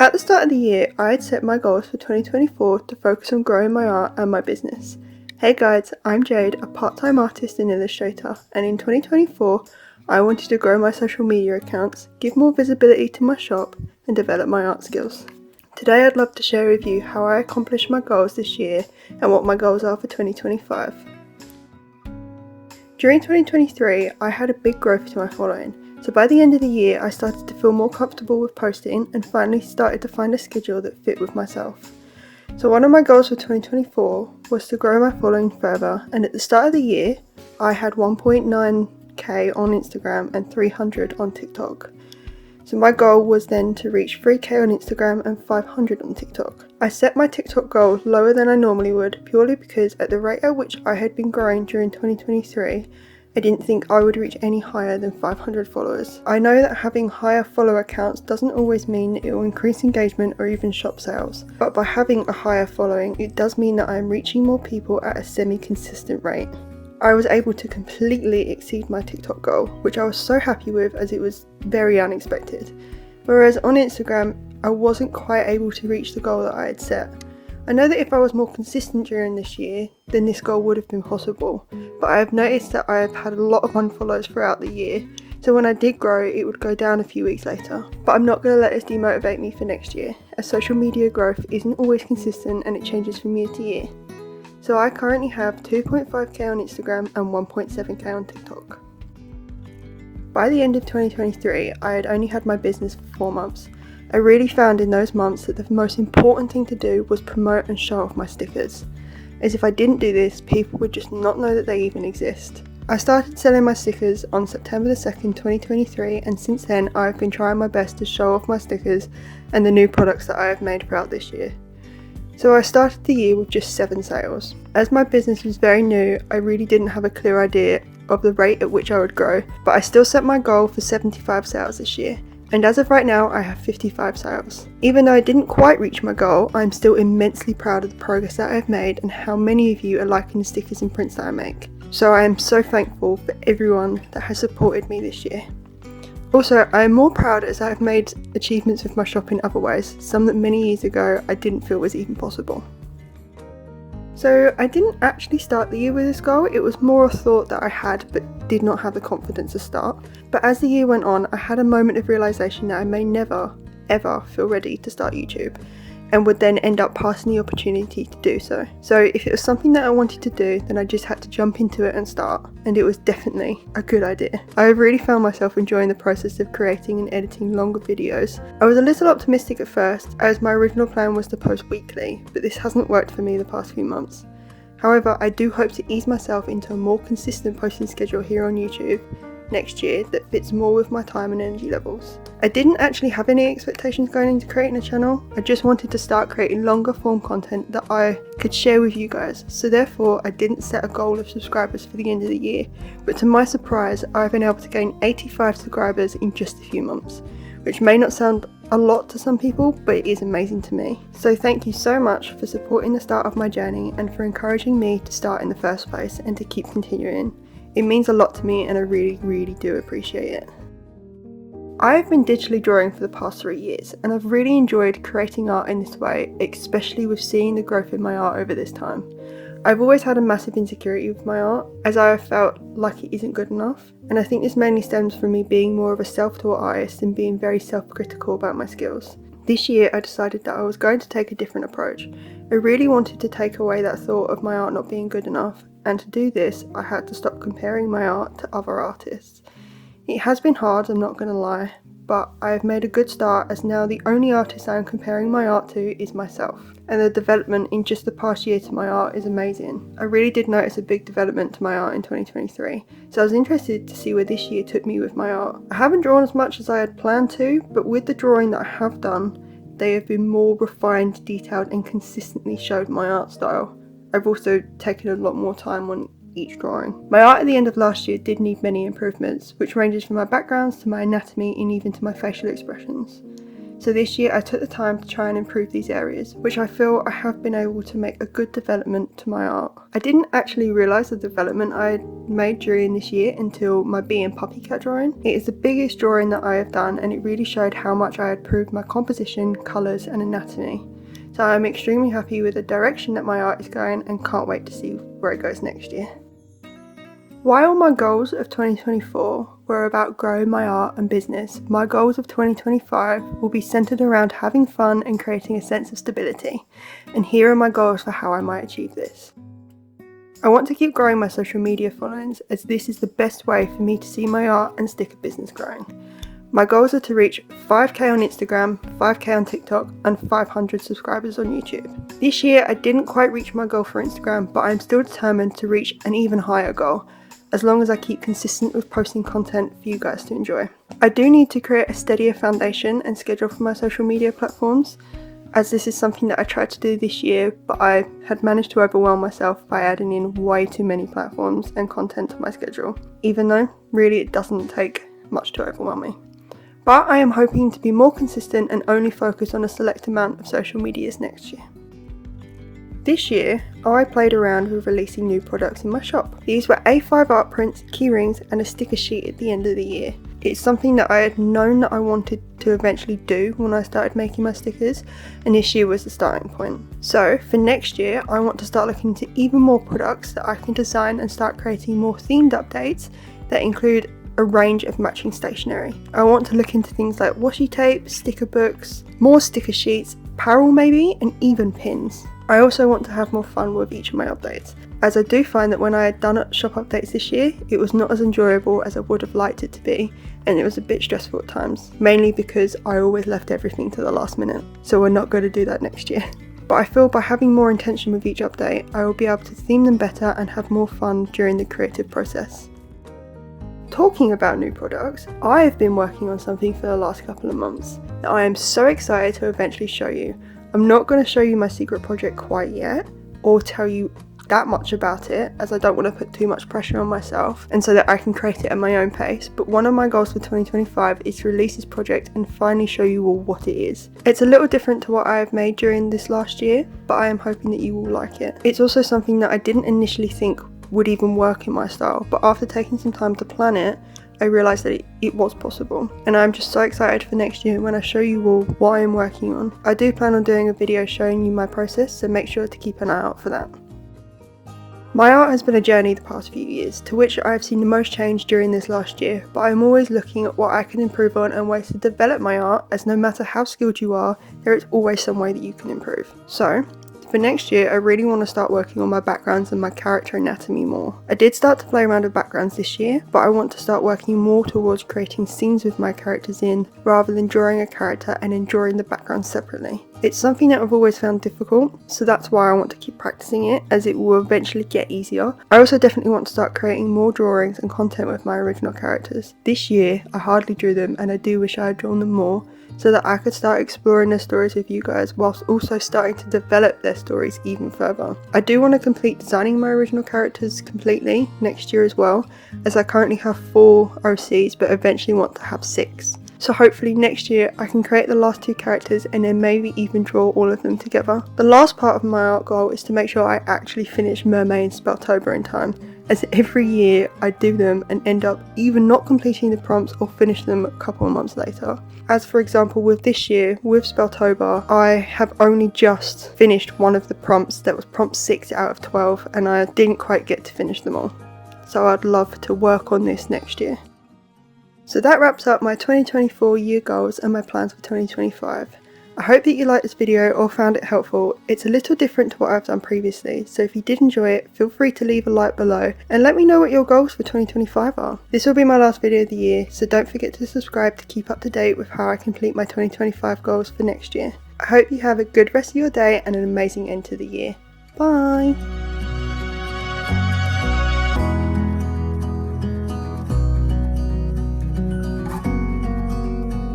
At the start of the year, I had set my goals for 2024 to focus on growing my art and my business. Hey guys, I'm Jade, a part-time artist and illustrator, and in 2024, I wanted to grow my social media accounts, give more visibility to my shop, and develop my art skills. Today I'd love to share with you how I accomplished my goals this year and what my goals are for 2025. During 2023, I had a big growth to my following. So by the end of the year, I started to feel more comfortable with posting and finally started to find a schedule that fit with myself. So one of my goals for 2024 was to grow my following further, and at the start of the year, I had 1.9k on Instagram and 300 on TikTok. So my goal was then to reach 3k on Instagram and 500 on TikTok. I set my TikTok goal lower than I normally would, purely because at the rate at which I had been growing during 2023, I didn't think I would reach any higher than 500 followers. I know that having higher follower counts doesn't always mean it will increase engagement or even shop sales, but by having a higher following, it does mean that I am reaching more people at a semi-consistent rate. I was able to completely exceed my TikTok goal, which I was so happy with as it was very unexpected. Whereas on Instagram, I wasn't quite able to reach the goal that I had set. I know that if I was more consistent during this year, then this goal would have been possible, but I have noticed that I have had a lot of unfollows throughout the year, so when I did grow, it would go down a few weeks later. But I'm not going to let this demotivate me for next year, as social media growth isn't always consistent and it changes from year to year. So I currently have 2.5k on Instagram and 1.7k on TikTok. By the end of 2023, I had only had my business for 4 months. I really found in those months that the most important thing to do was promote and show off my stickers, as if I didn't do this, people would just not know that they even exist. I started selling my stickers on September the 2nd, 2023, and since then I've been trying my best to show off my stickers and the new products that I have made throughout this year. So I started the year with just 7 sales. As my business was very new, I really didn't have a clear idea of the rate at which I would grow, but I still set my goal for 75 sales this year. And as of right now, I have 55 sales. Even though I didn't quite reach my goal, I'm still immensely proud of the progress that I've made and how many of you are liking the stickers and prints that I make. So I am so thankful for everyone that has supported me this year. Also, I am more proud as I have made achievements with my shop in other ways, some that many years ago I didn't feel was even possible. So I didn't actually start the year with this goal, it was more a thought that I had but did not have the confidence to start. But as the year went on, I had a moment of realisation that I may never, ever feel ready to start YouTube, and would then end up passing the opportunity to do so. So if it was something that I wanted to do, then I just had to jump into it and start, and it was definitely a good idea. I have really found myself enjoying the process of creating and editing longer videos. I was a little optimistic at first, as my original plan was to post weekly, but this hasn't worked for me the past few months. However, I do hope to ease myself into a more consistent posting schedule here on YouTube next year that fits more with my time and energy levels. I didn't actually have any expectations going into creating a channel, I just wanted to start creating longer form content that I could share with you guys, so therefore I didn't set a goal of subscribers for the end of the year, but to my surprise I've been able to gain 85 subscribers in just a few months, which may not sound a lot to some people, but it is amazing to me. So thank you so much for supporting the start of my journey and for encouraging me to start in the first place and to keep continuing. It means a lot to me and I really do appreciate it. I've been digitally drawing for the past 3 years and I've really enjoyed creating art in this way, especially with seeing the growth in my art over this time. I've always had a massive insecurity with my art, as I have felt like it isn't good enough, and I think this mainly stems from me being more of a self-taught artist and being very self-critical about my skills. This year I decided that I was going to take a different approach. I really wanted to take away that thought of my art not being good enough, and to do this I had to stop comparing my art to other artists. It has been hard, I'm not going to lie, but I have made a good start as now the only artist I am comparing my art to is myself, and the development in just the past year to my art is amazing. I really did notice a big development to my art in 2023, so I was interested to see where this year took me with my art. I haven't drawn as much as I had planned to, but with the drawing that I have done, they have been more refined, detailed and consistently showed my art style. I've also taken a lot more time on each drawing. My art at the end of last year did need many improvements, which ranges from my backgrounds to my anatomy and even to my facial expressions. So this year I took the time to try and improve these areas, which I feel I have been able to make a good development to my art. I didn't actually realise the development I had made during this year until my bee and puppy cat drawing. It is the biggest drawing that I have done, and it really showed how much I had improved my composition, colours and anatomy. So I'm extremely happy with the direction that my art is going and can't wait to see where it goes next year. While my goals of 2024 were about growing my art and business, my goals of 2025 will be centred around having fun and creating a sense of stability. And here are my goals for how I might achieve this. I want to keep growing my social media followings, as this is the best way for me to see my art and sticker business growing. My goals are to reach 5k on Instagram, 5k on TikTok and 500 subscribers on YouTube. This year I didn't quite reach my goal for Instagram, but I'm still determined to reach an even higher goal, as long as I keep consistent with posting content for you guys to enjoy. I do need to create a steadier foundation and schedule for my social media platforms, as this is something that I tried to do this year, but I had managed to overwhelm myself by adding in way too many platforms and content to my schedule, even though really it doesn't take much to overwhelm me. But I am hoping to be more consistent and only focus on a select amount of social medias next year. This year, I played around with releasing new products in my shop. These were A5 art prints, keyrings and a sticker sheet at the end of the year. It's something that I had known that I wanted to eventually do when I started making my stickers, and this year was the starting point. So for next year, I want to start looking into even more products that I can design and start creating more themed updates that include a range of matching stationery. I want to look into things like washi tape, sticker books, more sticker sheets, apparel maybe, and even pins. I also want to have more fun with each of my updates, as I do find that when I had done shop updates this year, it was not as enjoyable as I would have liked it to be, and it was a bit stressful at times, mainly because I always left everything to the last minute, so we're not going to do that next year. But I feel by having more intention with each update, I will be able to theme them better and have more fun during the creative process. Talking about new products, I have been working on something for the last couple of months that I am so excited to eventually show you. I'm not going to show you my secret project quite yet, or tell you that much about it, as I don't want to put too much pressure on myself, and so that I can create it at my own pace. But one of my goals for 2025 is to release this project and finally show you all what it is. It's a little different to what I have made during this last year, but I am hoping that you will like it. It's also something that I didn't initially think would even work in my style, but after taking some time to plan it, I realised that it was possible, and I'm just so excited for next year when I show you all what I am working on. I do plan on doing a video showing you my process, so make sure to keep an eye out for that. My art has been a journey the past few years, to which I have seen the most change during this last year, but I am always looking at what I can improve on and ways to develop my art, as no matter how skilled you are, there is always some way that you can improve. So, for next year, I really want to start working on my backgrounds and my character anatomy more. I did start to play around with backgrounds this year, but I want to start working more towards creating scenes with my characters in, rather than drawing a character and then drawing the background separately. It's something that I've always found difficult, so that's why I want to keep practicing it, as it will eventually get easier. I also definitely want to start creating more drawings and content with my original characters. This year, I hardly drew them, and I do wish I had drawn them more, so that I could start exploring their stories with you guys, whilst also starting to develop their stories even further. I do want to complete designing my original characters completely next year as well, as I currently have 4 OCs, but eventually want to have 6. So hopefully next year I can create the last 2 characters and then maybe even draw all of them together. The last part of my art goal is to make sure I actually finish Mermaid and Spelltober in time, as every year I do them and end up either not completing the prompts or finish them a couple of months later. As for example with this year, with Spelltober, I have only just finished one of the prompts. That was prompt 6 out of 12, and I didn't quite get to finish them all. So I'd love to work on this next year. So that wraps up my 2024 year goals and my plans for 2025. I hope that you liked this video or found it helpful. It's a little different to what I've done previously, so if you did enjoy it, feel free to leave a like below and let me know what your goals for 2025 are. This will be my last video of the year, so don't forget to subscribe to keep up to date with how I complete my 2025 goals for next year. I hope you have a good rest of your day and an amazing end to the year. Bye!